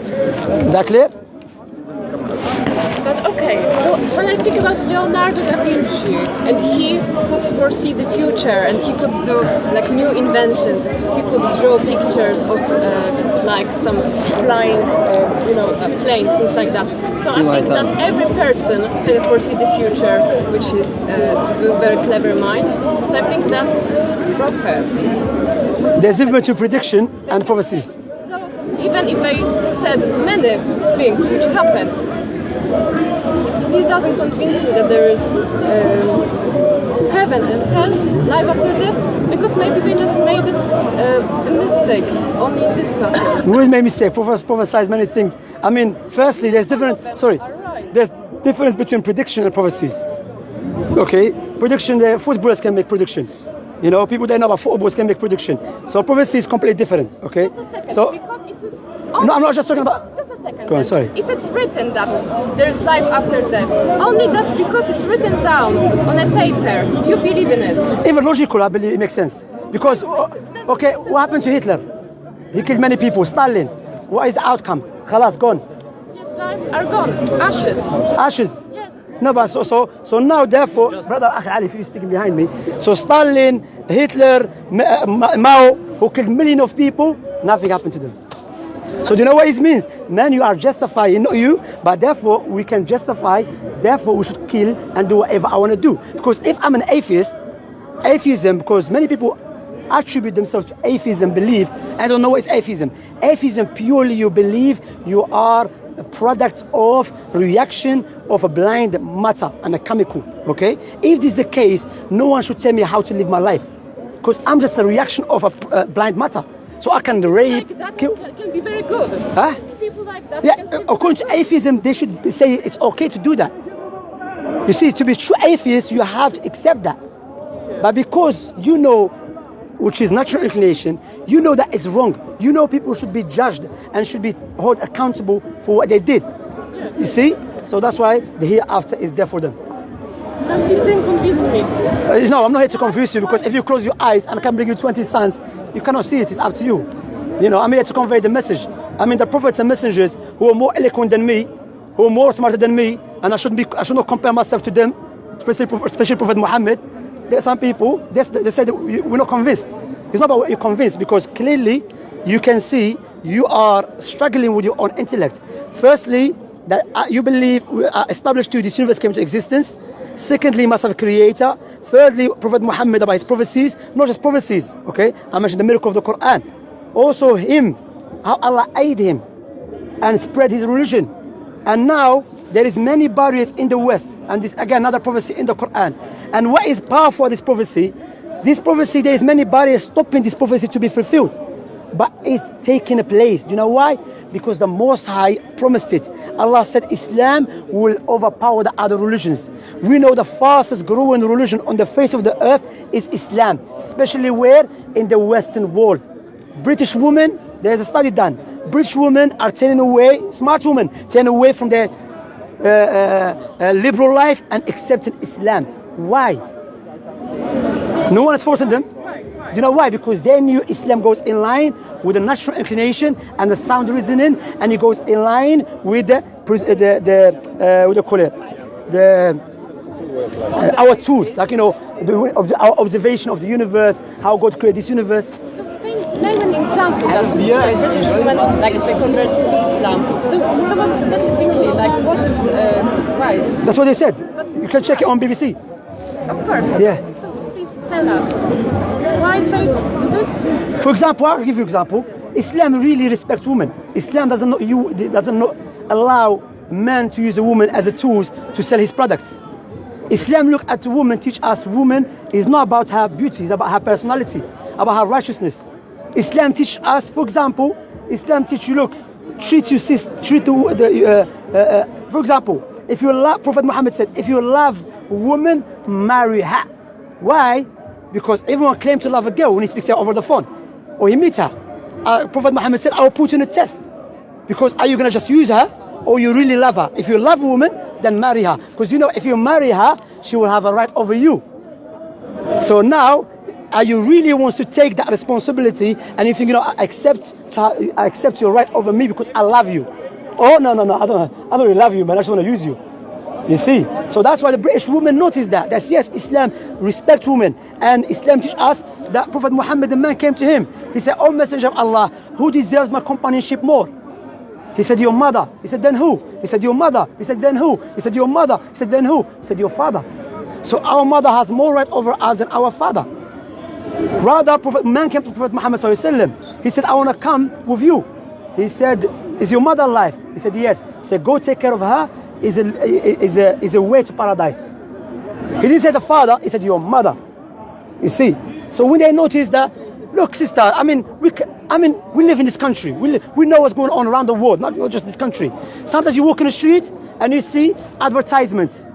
Is that clear? But okay, so when I think about Leonardo da Vinci, and he could foresee the future, and he could do like new inventions, he could draw pictures of like some flying, planes, things like that. So I think that every person can foresee the future, which is with a very clever mind. So I think that prophets. There's a difference between prediction and prophecies. So even if I said many things which happened, it still doesn't convince me that there is heaven and hell, life after death, because maybe they just made a mistake only in this passage. We made mistake. Prophesize many things. I mean, firstly, there's difference between prediction and prophecies. Okay, prediction. The footballers can make prediction. You know, people that know about footballs can make prediction. So prophecy is completely different. Okay, just a second, so because it is no, I'm not just talking about. Just a second. Go on, sorry. If it's written that there is life after death, only that because it's written down on a paper, you believe in it. Even logical, I believe it makes sense. Because, okay, what happened to Hitler? He killed many people. Stalin, what is the outcome? Khalas, gone. His lives are gone. Ashes. Ashes. Yes. No, but so now, therefore, brother Ali, if you're speaking behind me, so Stalin, Hitler, Mao, who killed millions of people, nothing happened to them. So do you know what it means? Man, you are justifying, not you, but therefore we can justify, therefore we should kill and do whatever I want to do. Because if I'm an atheist, atheism, because many people attribute themselves to atheism, belief, I don't know what is atheism. Atheism, purely you believe you are a product of reaction of a blind matter and a chemical, okay? If this is the case, no one should tell me how to live my life. Because I'm just a reaction of a blind matter. So I can rape, Like that kill. can be very good. Huh? People like that. Yeah, can see according to atheism, they should say it's okay to do that. You see, to be true atheist, you have to accept that. But because you know, which is natural inclination, you know that it's wrong. You know people should be judged and should be held accountable for what they did. You see? So that's why the hereafter is there for them. That still didn't convince me. No, I'm not here to confuse you, because if you close your eyes and I can bring you 20 sons, you cannot see it. It's up to you. You know, I'm here to convey the message. I mean, the prophets and messengers who are more eloquent than me, who are more smarter than me, and I should not compare myself to them, especially Prophet Muhammad. There are some people, they said we're not convinced. It's not about what you're convinced, because clearly you can see you are struggling with your own intellect. Firstly, that you believe we are established to this universe came into existence. Secondly, he must have a creator. Thirdly, Prophet Muhammad about his prophecies, not just prophecies, okay? I mentioned the miracle of the Quran. Also him, how Allah aided him and spread his religion. And now there is many barriers in the West, and this again another prophecy in the Quran. And what is powerful of this prophecy? This prophecy, there is many barriers stopping this prophecy to be fulfilled, but it's taking a place. Do you know why? Because the Most High promised it. Allah said Islam will overpower the other religions. We know the fastest growing religion on the face of the earth is Islam, especially where? In the Western world. British women, there's a study done. British women are turning away, smart women, turning away from their liberal life and accepting Islam. Why? No one is forcing them. Do you know why? Because they knew Islam goes in line with the natural inclination and the sound reasoning, and it goes in line with our tools, like our observation of the universe, how God created this universe. So name an example that British women like they converted to Islam. So someone specifically, like what is why? That's what they said. You can check it on BBC. Of course. Yeah. So please tell us why they do this. For example, I'll give you an example. Islam really respects women. Islam doesn't allow man to use a woman as a tool to sell his products. Islam look at a woman, teach us woman is not about her beauty, it's about her personality, about her righteousness. Islam teach us, for example, Islam teach you, look, treat your sister, for example, if you love, Prophet Muhammad said, if you love a woman, marry her. Why? Because everyone claims to love a girl when he speaks to her over the phone, or he meets her. Prophet Muhammad said, I will put you in a test. Because are you going to just use her, or you really love her? If you love a woman, then marry her. Because if you marry her, she will have a right over you. So now, are you really wants to take that responsibility, and you think, I accept your right over me because I love you. Oh no, I don't really love you, man. I just want to use you. You see? So that's why the British women noticed that yes, Islam respects women, and Islam teaches us that Prophet Muhammad, the man came to him. He said, "Oh Messenger of Allah, who deserves my companionship more?" He said, "Your mother." He said, "Then who?" He said, "Your mother." He said, "Then who?" He said, "Your mother." He said, "Then who?" He said, "Your father." So our mother has more right over us than our father. Rather, man came to Prophet Muhammad sallallahu alaihi wasallam. He said, "I want to come with you." He said, "Is your mother alive?" He said, "Yes." He said, "Go take care of her. Is a way to paradise." He didn't say the father. He said, "Your mother." You see. So when they noticed that, look, sister. I mean, we live in this country. We know what's going on around the world, not just this country. Sometimes you walk in the street and you see advertisements.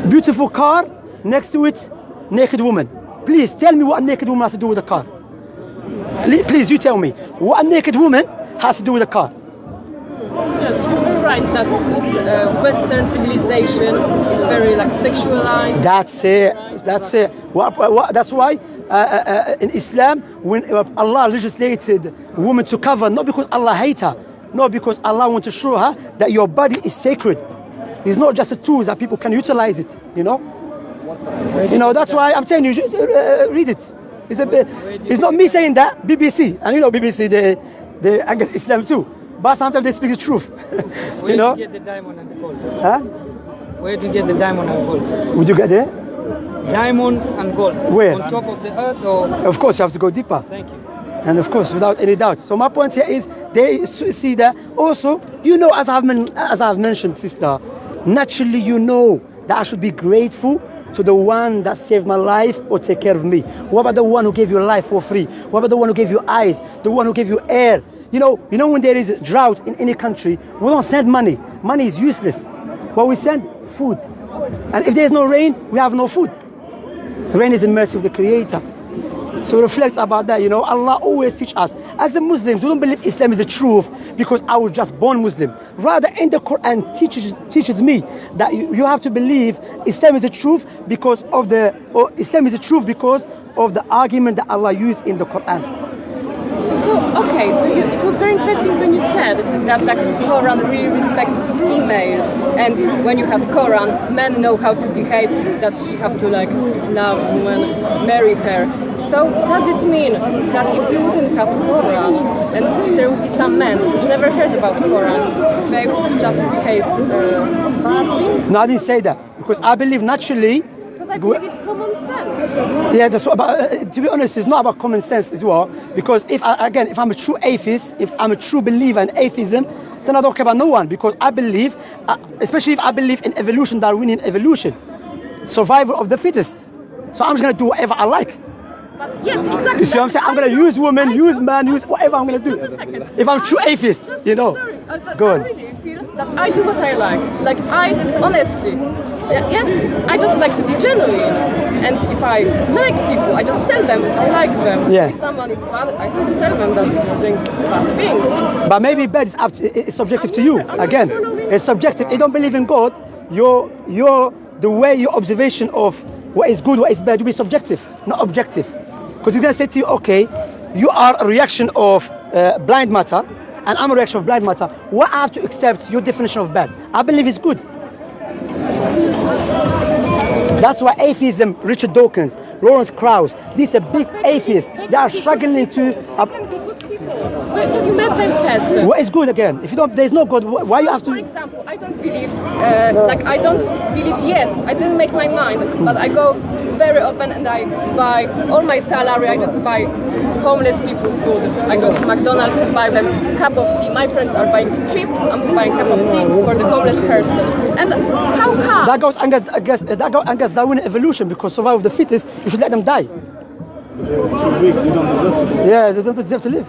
Beautiful car, next to it, naked woman. Please tell me what a naked woman has to do with the car. Please, you tell me what a naked woman has to do with the car. Yes, you're right. That Western civilization is very like sexualized. That's it. Right? That's it. That's why in Islam, when Allah legislated women to cover, not because Allah hates her, not because Allah wants to show her that your body is sacred. It's not just a tool that people can utilize it. You know. That's why I'm telling you, read it. It's not me saying that. BBC, and you know BBC, they I guess Islam too. But sometimes they speak the truth. Where do you get the diamond and the gold? Huh? Where do you get the diamond and gold? Would you get there? Diamond and gold. Where? On top of the earth or? Of course, you have to go deeper. Thank you. And of course, without any doubt. So my point here is, they see that also, as I've mentioned, sister, naturally you know that I should be grateful to the one that saved my life or take care of me. What about the one who gave you life for free? What about the one who gave you eyes? The one who gave you air? You know when there is a drought in any country, we don't send money. Money is useless. What we send? Food. And if there's no rain, we have no food. Rain is a mercy of the Creator. So reflect about that. Allah always teaches us. As a Muslims, we don't believe Islam is the truth because I was just born Muslim. Rather, in the Quran teaches me that you have to believe Islam is the truth because of the argument that Allah used in the Quran. It was very interesting when you said that Quran really respects females, and when you have Quran, men know how to behave, that you have to love woman, marry her. So does it mean that if you wouldn't have Quran and there would be some men which never heard about Quran, they would just behave badly? No, I didn't say that because I believe naturally. I believe it's common sense. Yeah, that's what. But to be honest, it's not about common sense as well. Because if I'm a true atheist, if I'm a true believer in atheism, then I don't care about no one. Because I believe, especially if I believe in evolution, Darwinian evolution, survival of the fittest. So I'm just gonna do whatever I like. But yes, exactly. You see what I'm saying? I'm gonna use women, use man, use whatever I'm gonna do. Just a second. If I'm a true atheist, Sorry, Go on. I really feel that I do what I like. I honestly, yes, I just like to be genuine. And if I like people, I just tell them I like them. Yeah. If someone is bad, I have to tell them that they're doing bad things. But maybe bad is it's subjective to you. Again, it's subjective. You don't believe in God. The way your observation of what is good, what is bad, will be subjective, not objective. Because he's gonna say to you, okay, you are a reaction of blind matter, and I'm a reaction of blind matter. What I have to accept your definition of bad. I believe it's good. That's why atheism, Richard Dawkins, Lawrence Krauss, these are big atheists. They are struggling to. Have you met them person? What is good again? If you don't, there's no God. Why you have to? For example, I don't believe, I don't believe yet. I didn't make my mind, but I go very often and I buy all my salary. I just buy homeless people food. I go to McDonald's to buy them a cup of tea. My friends are buying chips. I'm buying a cup of tea for the homeless person. And how come? That goes against Darwinian evolution because survival of the fittest. You should let them die. Yeah, they don't deserve to live.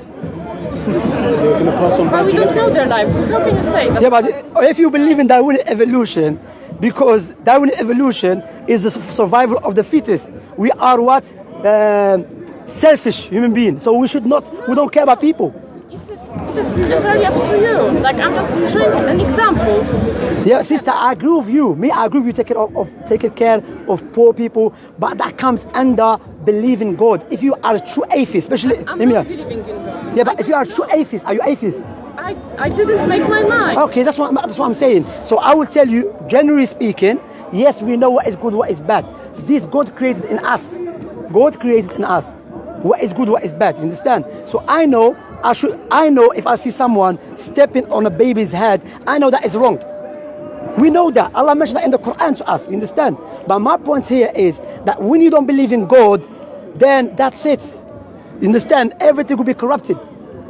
But we don't know their lives. How can you say that? Yeah, but if you believe in Darwinian evolution, because Darwinian evolution is the survival of the fittest. We are what? Selfish human beings. So we don't care about people. It is entirely up to you. I'm just showing an example. Yeah, sister, I agree with you. I agree with you taking care of poor people, but that comes under believing God. If you are a true atheist, especially... I'm not believing in God. Yeah, but if you are a true atheist, are you atheist? I I didn't make my mind. Okay, that's what I'm saying. So I will tell you, generally speaking, yes, we know what is good, what is bad. This God created in us. God created in us what is good, what is bad. You understand? So I know if I see someone stepping on a baby's head, I know that is wrong. We know that. Allah mentioned that in the Quran to us. You understand? But my point here is that when you don't believe in God, then that's it. You understand? Everything will be corrupted.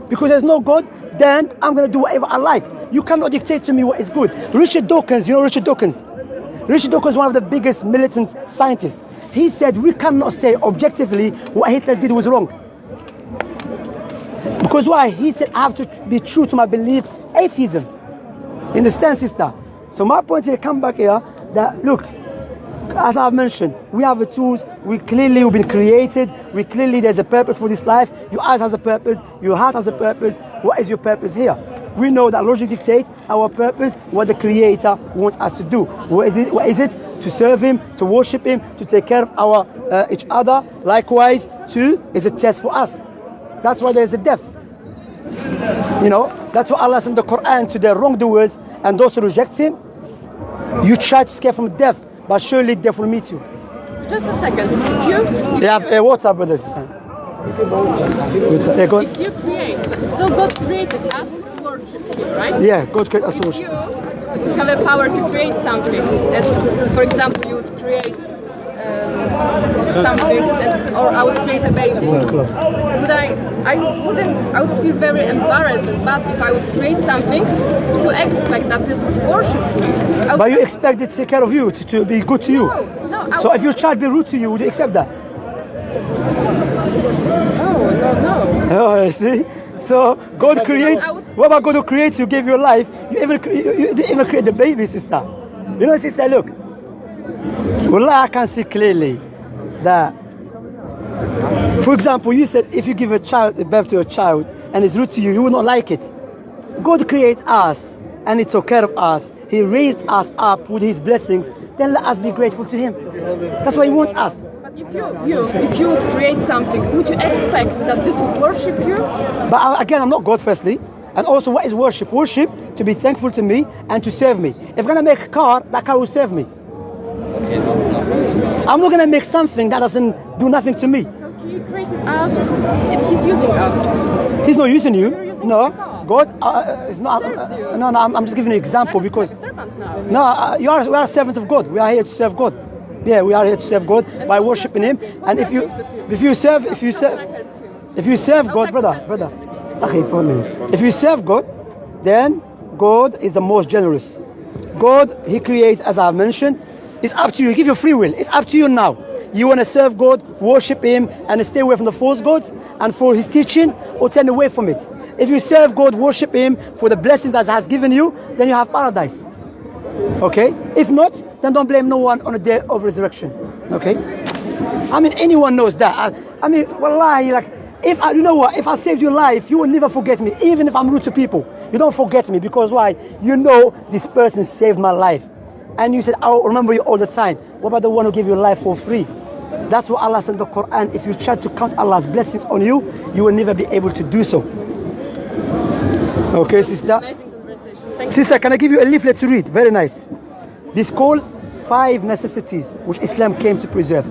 Because there's no God, then I'm going to do whatever I like. You cannot dictate to me what is good. Richard Dawkins, you know Richard Dawkins? Richard Dawkins is one of the biggest militant scientists. He said we cannot say objectively what Hitler did was wrong. Because why? He said I have to be true to my belief, atheism. You understand, sister? So my point here, come back here, that look, as I've mentioned, we have the tools, we've been created, there's a purpose for this life. Your eyes has a purpose, your heart has a purpose. What is your purpose here? We know that logic dictates our purpose, what the Creator wants us to do. What is it? To serve Him, to worship Him, to take care of our each other. Likewise, too, is a test for us. That's why there is a death. You know, that's what Allah said in the Quran to the wrongdoers and those who reject Him. You try to escape from death, but surely death will meet you. Just a second. If You have what's up, brothers? you create, so God created us to worship Him, right? Yeah, God created us to If worship. you would have a power to create something, that, for example, you would create something, or I would create a baby. Would I would feel very embarrassed and bad if I would create something to expect that this would worship me. But you expect it to take care of you, to be good to you. No. So if your child be rude to you, would you accept that? No. Oh, you see? So God creates. What about God who creates you, gave you life? You didn't even create the baby, sister. You know, sister, look. Wallah, I can see clearly that, for example, you said if you give birth to a child and it's rude to you, you will not like it. God created us and He took care of us. He raised us up with His blessings. Then let us be grateful to Him. That's why He wants us. But if you would create something, would you expect that this would worship you? But again, I'm not God firstly. And also, what is worship? Worship, to be thankful to me and to serve me. If I'm going to make a car, that car will serve me. I'm not going to make something that doesn't do nothing to me. So He created us, and He's using us. He's not using you. You're using No. the car. God is not. Serves you. No, I'm just giving you an example That is because. like a servant now. No, we are servants of God. We are here to serve God. Yeah, we are here to serve God by worshiping Him. And if you serve God, brother. If you serve God, then God is the most generous. God, He creates, as I've mentioned. It's up to you. Give your free will. It's up to you now. You want to serve God, worship Him, and stay away from the false gods and for His teaching, or turn away from it. If you serve God, worship Him for the blessings that He has given you, then you have paradise. Okay? If not, then don't blame no one on the day of resurrection. Okay? I mean, anyone knows that. I mean, wallahi, like, if I saved your life, you will never forget me. Even if I'm rude to people, you don't forget me. Because why? You know this person saved my life. And you said, I'll remember you all the time. What about the one who gave you life for free? That's what Allah said in the Quran. If you try to count Allah's blessings on you, you will never be able to do so. Okay, sister? Amazing conversation. Thank you. Sister, can I give you a leaflet to read? Very nice. This called 5 necessities which Islam came to preserve.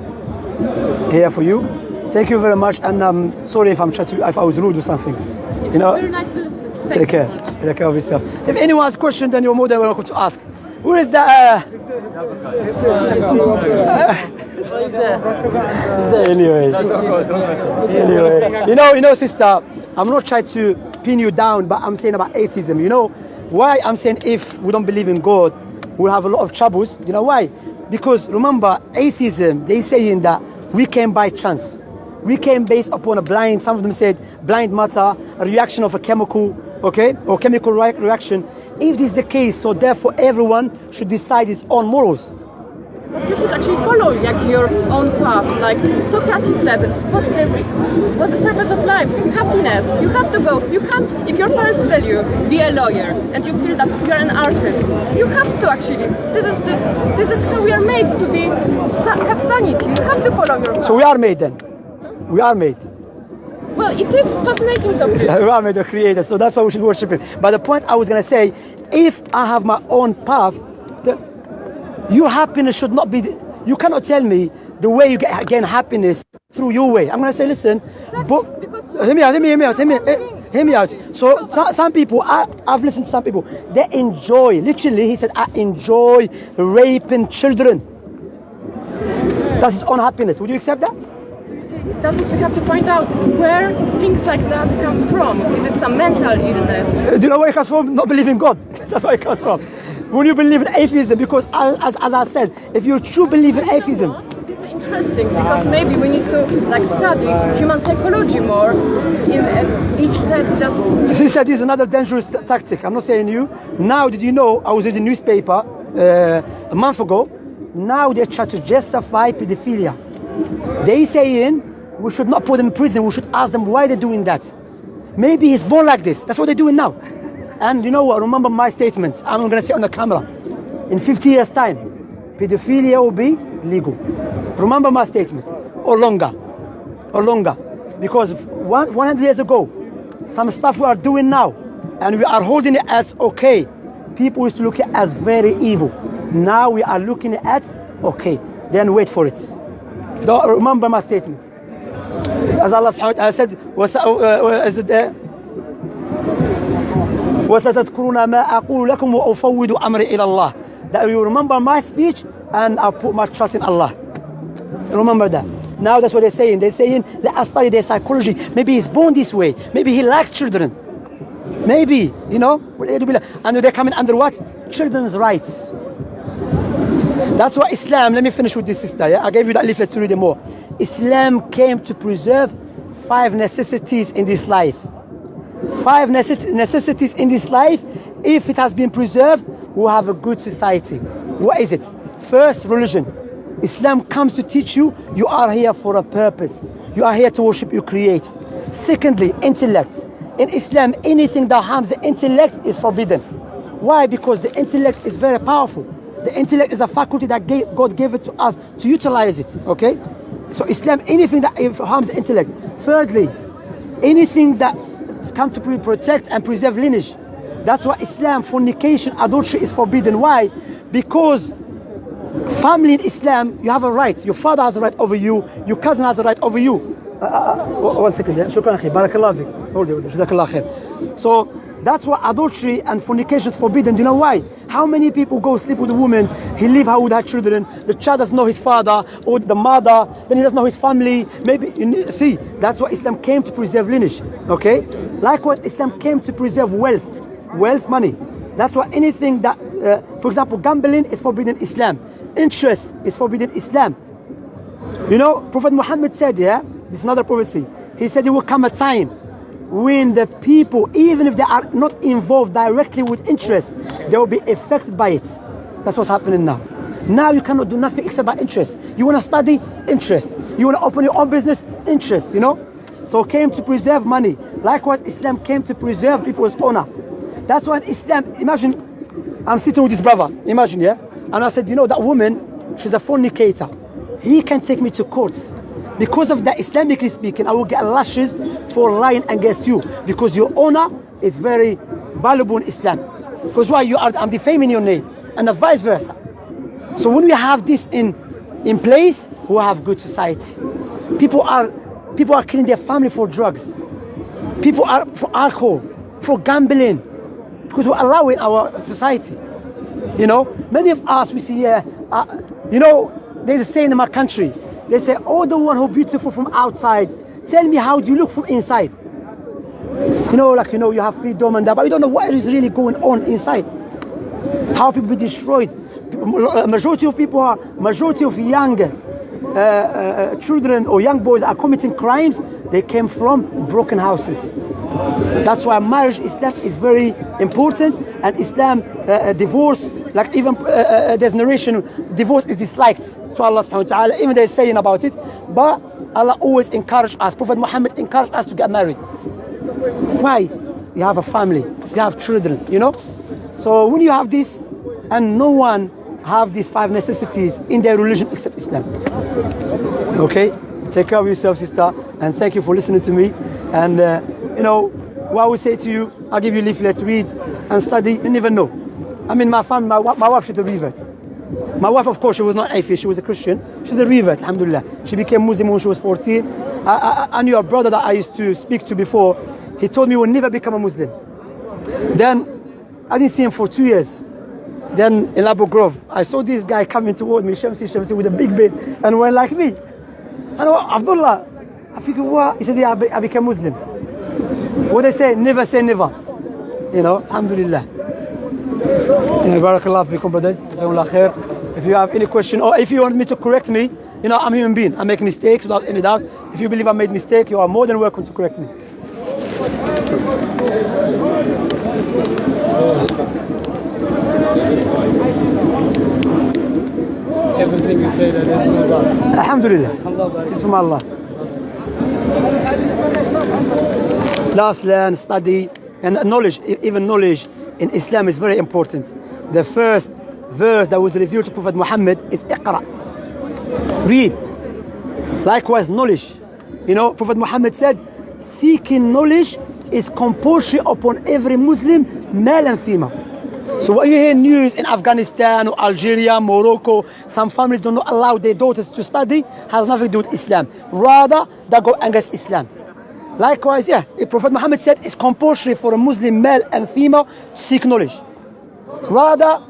Here for you. Thank you very much, and I'm sorry if I was rude or something. It You know, was very nice to listen. Thanks take care. so much. Take care of yourself. If anyone has a question, then you're more than welcome to ask. Where is the? Is there anyway? Anyway, you know, sister. I'm not trying to pin you down, but I'm saying about atheism. You know why I'm saying if we don't believe in God, we'll have a lot of troubles. You know why? Because remember, atheism, they saying that we came by chance. We came based upon a blind, some of them said blind matter, a reaction of a chemical, okay, or chemical reaction. If this is the case, so therefore everyone should decide his own morals. But you should actually follow your own path. Like Socrates said, what's the purpose of life? Happiness. You have to go. You can't. If your parents tell you be a lawyer and you feel that you're an artist, you have to actually. This is how we are made to be. Have sanity. You have to follow your path. So we are made then. We are made. Well, it is fascinating topic. I'm the creator, so that's why we should worship him. But the point I was gonna say, if I have my own path, your happiness should not be. You cannot tell me the way you gain happiness through your way. I'm gonna say, listen, hear me out. So some people, I've listened to some people, they enjoy. Literally, he said, I enjoy raping children. That's his own happiness. Would you accept that? Doesn't we have to find out where things like that come from? Is it some mental illness? Do you know where it comes from? Not believing God. That's where it comes from. When you believe in atheism, because as I said, if you truly believe in atheism, this is interesting because maybe we need to study human psychology more instead just. She said this is another dangerous tactic. I'm not saying you. Now, did you know? I was reading the newspaper a month ago. Now they try to justify pedophilia. They saying we should not put him in prison. We should ask them why they're doing that. Maybe he's born like this. That's what they're doing now. And you know what? Remember my statement. I'm going to say on the camera. In 50 years' time, pedophilia will be legal. Remember my statement. Or longer. Because 100 years ago, some stuff we are doing now, and we are holding it as okay. People used to look at it as very evil. Now we are looking at okay. Then wait for it. Don't remember my statement. As Allah subhanahu wa ta'ala said, وَسَتَذْكُرُونَ مَا أَقُولُ لَكُمْ وَأُفَوِّضُ أَمْرِي إِلَى اللَّهِ. That you remember my speech and I put my trust in Allah. Remember that. Now that's what they're saying. They're saying, let us study their psychology. Maybe he's born this way. Maybe he likes children. Maybe, you know. And they're coming under what? Children's rights. That's why Islam, let me finish with this, sister. Yeah? I gave you that leaflet to read it more. Islam came to preserve 5 necessities in this life. 5 necessities in this life. If it has been preserved, we'll have a good society. What is it? First, religion. Islam comes to teach you, you are here for a purpose. You are here to worship your Creator. Secondly, intellect. In Islam, anything that harms the intellect is forbidden. Why? Because the intellect is very powerful. The intellect is a faculty that God gave it to us to utilize it. Okay? So Islam, anything that harms the intellect. Thirdly, anything that comes to protect and preserve lineage. That's why Islam, fornication, adultery is forbidden. Why? Because family in Islam, you have a right. Your father has a right over you. Your cousin has a right over you. 1 second. Shukran akhi. Barakallah fik. Hold it. Jazakallah khair. So that's why adultery and fornication is forbidden. Do you know why? How many people go sleep with a woman, he leave her with her children, the child doesn't know his father or the mother, then he doesn't know his family. Maybe, see, that's why Islam came to preserve lineage. Okay? Likewise, Islam came to preserve wealth, money. That's why anything that, for example, gambling is forbidden in Islam. Interest is forbidden in Islam. You know, Prophet Muhammad said, yeah, this is another prophecy. He said there will come a time when the people, even if they are not involved directly with interest, they will be affected by it. That's what's happening now. Now you cannot do nothing except by interest. You want to study? Interest. You want to open your own business? Interest, you know? So it came to preserve money. Likewise, Islam came to preserve people's honor. That's why in Islam, imagine, I'm sitting with this brother, imagine, yeah? And I said, you know, that woman, she's a fornicator. He can take me to court. Because of that, Islamically speaking, I will get lashes for lying against you. Because your honor is very valuable in Islam. Because why? I'm defaming your name. And vice versa. So when we have this in place, we'll have good society. People are killing their family for drugs. People are for alcohol, for gambling. Because we're allowing our society. You know, many of us, we see, you know, there's a saying in my country. They say, oh, the one who's beautiful from outside, tell me how do you look from inside? You know, like, you know, you have freedom and that, but you don't know what is really going on inside. How people be destroyed. Majority of young children or young boys are committing crimes. They came from broken houses. That's why marriage, Islam is very important, and Islam, divorce, like even there's narration, divorce is disliked to Allah subhanahu wa ta'ala, even they're saying about it, but Allah always encouraged us, Prophet Muhammad encouraged us to get married. Why? You have a family, you have children, you know? So when you have this, and no one have these 5 necessities in their religion except Islam. Okay? Take care of yourself, sister, and thank you for listening to me. And you know, what I would say to you, I'll give you leaflet, read and study. You never know. I mean, my family, my wife, she's a revert. My wife, of course, she was not atheist, she was a Christian. She's a revert, alhamdulillah. She became Muslim when she was 14. I knew a brother that I used to speak to before. He told me he would never become a Muslim. Then I didn't see him for 2 years. Then in Abu Grove, I saw this guy coming toward me, Shemsy, with a big beard, and went like me. And Abdullah, I figured, what? He said, yeah, I became Muslim. What they say never, you know, alhamdulillah. Barakallah fikum, brothers. If you have any question, or if you want me to correct me, you know, I'm a human being. I make mistakes without any doubt. If you believe I made mistake, you are more than welcome to correct me. Everything you say that is no doubt. Alhamdulillah. It's from Allah. Last, learn, study, and knowledge. Even knowledge in Islam is very important. The first verse that was revealed to Prophet Muhammad is Iqra. Read. Likewise, knowledge. You know, Prophet Muhammad said, seeking knowledge is compulsory upon every Muslim, male and female. So when you hear news in Afghanistan or Algeria, Morocco, some families do not allow their daughters to study, has nothing to do with Islam. Rather, they go against Islam. Likewise, yeah, Prophet Muhammad said it's compulsory for a Muslim male and female to seek knowledge. Rather,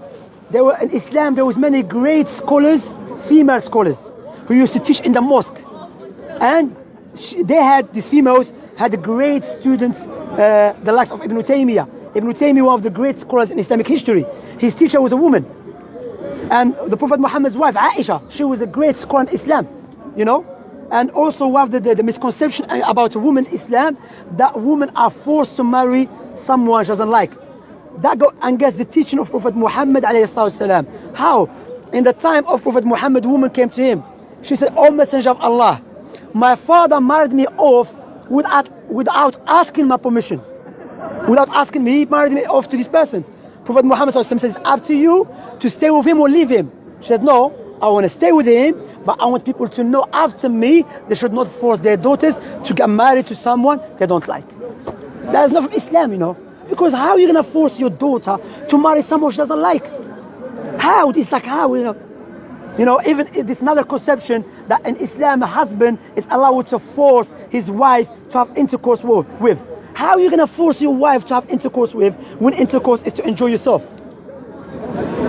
in Islam there was many great scholars, female scholars, who used to teach in the mosque. And these females had great students, the likes of Ibn Taymiyyah. Ibn Taymiyyah, one of the great scholars in Islamic history. His teacher was a woman. And the Prophet Muhammad's wife, Aisha, she was a great scholar in Islam, you know. And also one of the misconception about women in Islam, that women are forced to marry someone she doesn't like. That goes against the teaching of Prophet Muhammad ﷺ. How? In the time of Prophet Muhammad, a woman came to him. She said, "O Messenger of Allah, my father married me off without asking my permission. Without asking me, he married me off to this person." Prophet Muhammad ﷺ says, "It's up to you to stay with him or leave him." She said, "No, I want to stay with him, but I want people to know after me, they should not force their daughters to get married to someone they don't like." That is not Islam, you know. Because how are you going to force your daughter to marry someone she doesn't like? How? It's like how, you know. You know, even this another conception that in Islam a husband is allowed to force his wife to have intercourse with. How are you going to force your wife to have intercourse with when intercourse is to enjoy yourself?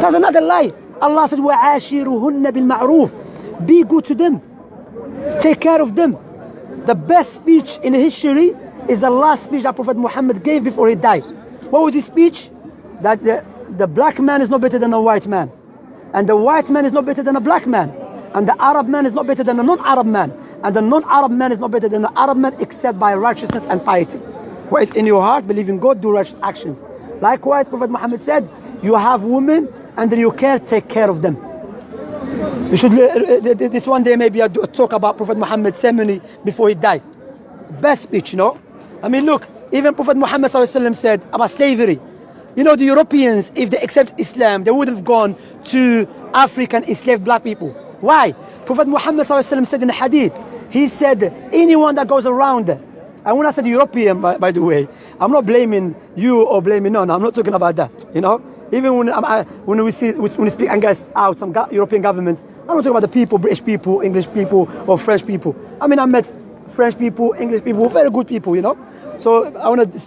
That's another lie. Allah said, وَعَاشِرُهُنَّ بِالْمَعْرُوفِ. Be good to them. Take care of them. The best speech in history is the last speech that Prophet Muhammad gave before he died. What was his speech? That the black man is not better than a white man. And the white man is not better than a black man. And the Arab man is not better than a non-Arab man. And the non-Arab man is not better than the Arab man except by righteousness and piety. What is in your heart, believe in God, do righteous actions. Likewise, Prophet Muhammad said, you have women and you can take care of them. You should, this one day maybe I'll talk about Prophet Muhammad's ceremony before he died. Best speech, you know. I mean, look, even Prophet Muhammad said about slavery. You know, the Europeans, if they accept Islam, they would have gone to Africa and enslaved black people. Why? Prophet Muhammad said in the hadith, he said, anyone that goes around, and when I said European, by the way, I'm not blaming you or blaming, no, I'm not talking about that, you know. Even when we speak against some European governments, I'm not talking about the people, British people, English people, or French people. I mean, I met French people, English people, very good people, you know. So I want to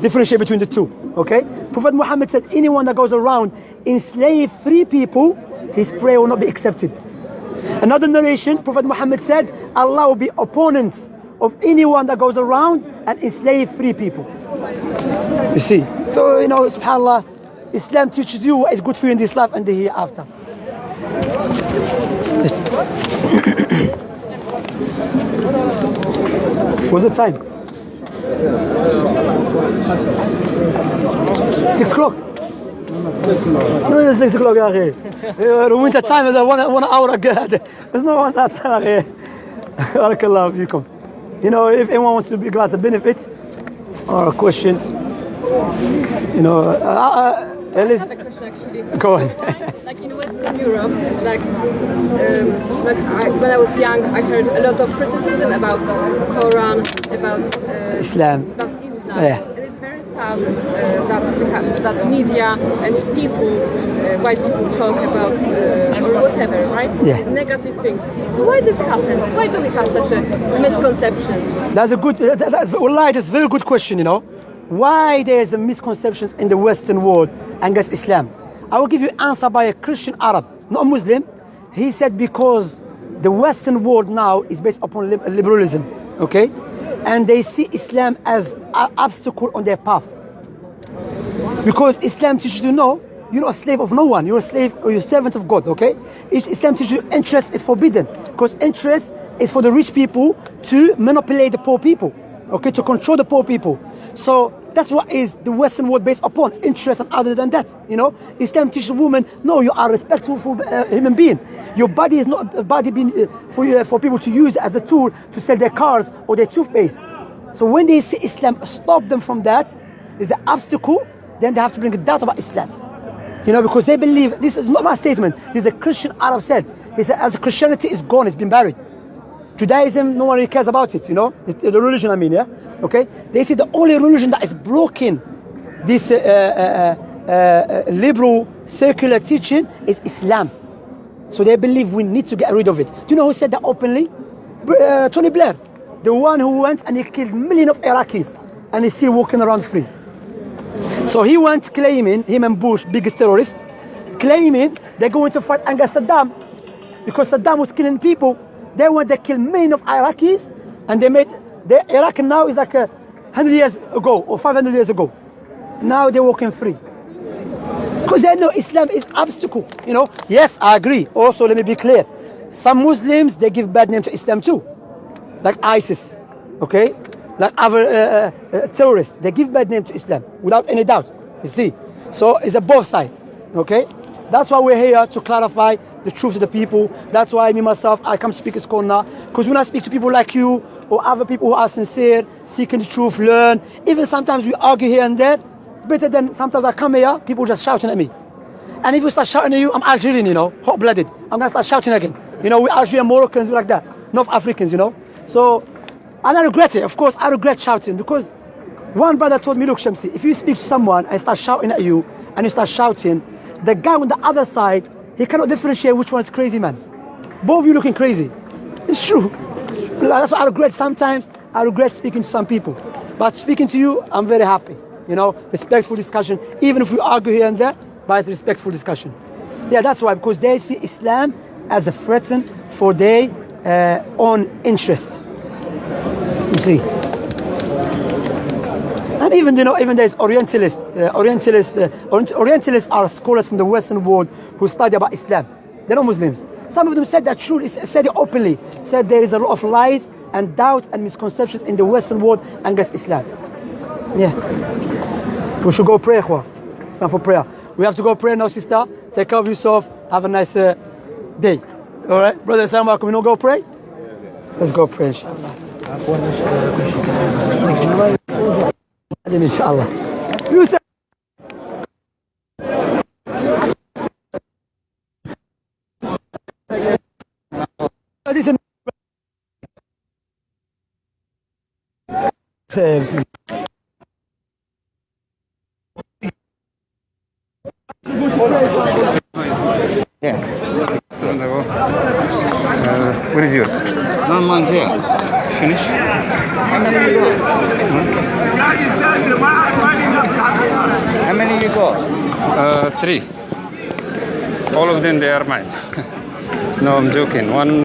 differentiate between the two, okay? Prophet Muhammad said, anyone that goes around enslave free people, his prayer will not be accepted. Another narration, Prophet Muhammad said, Allah will be opponent of anyone that goes around and enslave free people. You see, so you know, subhanAllah, Islam teaches you what is good for you in this life and the hereafter. What's the time? 6 o'clock. No, it's 6 o'clock, the winter time is 1 hour ago. There's no one that time. Barakallahu fiikum. You know, if anyone wants to give us a benefit or a question, you know, I have a question actually. Go on. Like in Western Europe, when I was young, I heard a lot of criticism about Quran, about Islam. Yeah. And it's very sad that we have that media and people, white people, talk about or whatever, right? Yeah. Negative things. So why this happens? Why do we have such a misconceptions? That's a good. That's a very good question. You know, why there's a misconceptions in the Western world against Islam? I will give you an answer by a Christian Arab, not a Muslim. He said because the Western world now is based upon liberalism, okay? And they see Islam as an obstacle on their path. Because Islam teaches you, no, you're not a slave of no one. You're a slave or you're a servant of God, okay? Islam teaches you interest is forbidden. Because interest is for the rich people to manipulate the poor people, okay? To control the poor people. So that's what is the Western world based upon, interest and other than that, you know. Islam teaches women, no, you are respectful for human being. Your body is not a body being for people to use as a tool to sell their cars or their toothpaste. So when they see Islam stop them from that, there's an obstacle, then they have to bring a doubt about Islam. You know, because they believe, this is not my statement, this is a Christian Arab said. He said, as Christianity is gone, it's been buried. Judaism, no one really cares about it, you know, the religion, I mean, yeah, okay? They say the only religion that is blocking this liberal, secular teaching is Islam. So they believe we need to get rid of it. Do you know who said that openly? Tony Blair, the one who went and he killed millions of Iraqis and he's still walking around free. So he went claiming, him and Bush, biggest terrorists, claiming they're going to fight against Saddam because Saddam was killing people. They went, they killed millions of Iraqis, and they made Iraq now is like 100 years ago or 500 years ago. Now they're walking free. Because they know Islam is obstacle, you know. Yes, I agree. Also, let me be clear. Some Muslims, they give bad name to Islam too. Like ISIS, okay? Like other terrorists, they give bad name to Islam without any doubt, you see. So it's a both side, okay? That's why we're here to clarify the truth to the people. That's why me myself, I come to Speaker's Corner. Because when I speak to people like you or other people who are sincere, seeking the truth, learn, even sometimes we argue here and there, it's better than sometimes I come here, people just shouting at me. And if we start shouting at you, I'm Algerian, you know, hot-blooded. I'm gonna start shouting again. You know, we Algerian, Moroccans, we're like that. North Africans, you know. So, and I regret it, of course, I regret shouting because one brother told me, look, Shemsi, if you speak to someone and start shouting at you and you start shouting, the guy on the other side, he cannot differentiate which one is crazy, man. Both of you looking crazy. It's true. That's why I regret sometimes, I regret speaking to some people. But speaking to you, I'm very happy. You know, respectful discussion, even if we argue here and there, but it's respectful discussion. Yeah, that's why, because they see Islam as a threat for their own interest. You see. And even, you know, even there's Orientalists. Orientalists are scholars from the Western world who study about Islam. They're not Muslims. Some of them said that truly, said it openly, said there is a lot of lies and doubts and misconceptions in the Western world against Islam. Yeah. We should go pray, Khwa. It's time for prayer. We have to go pray now, sister. Take care of yourself. Have a nice day. All right, brother, assalamu alaikum. You know, go pray? Let's go pray, inshallah. Inshallah. You say. Listen. Yeah. What is yours? No, mine's here. Finish? How many you got? How many you got? 3. All of them, they are mine. No, I'm joking. One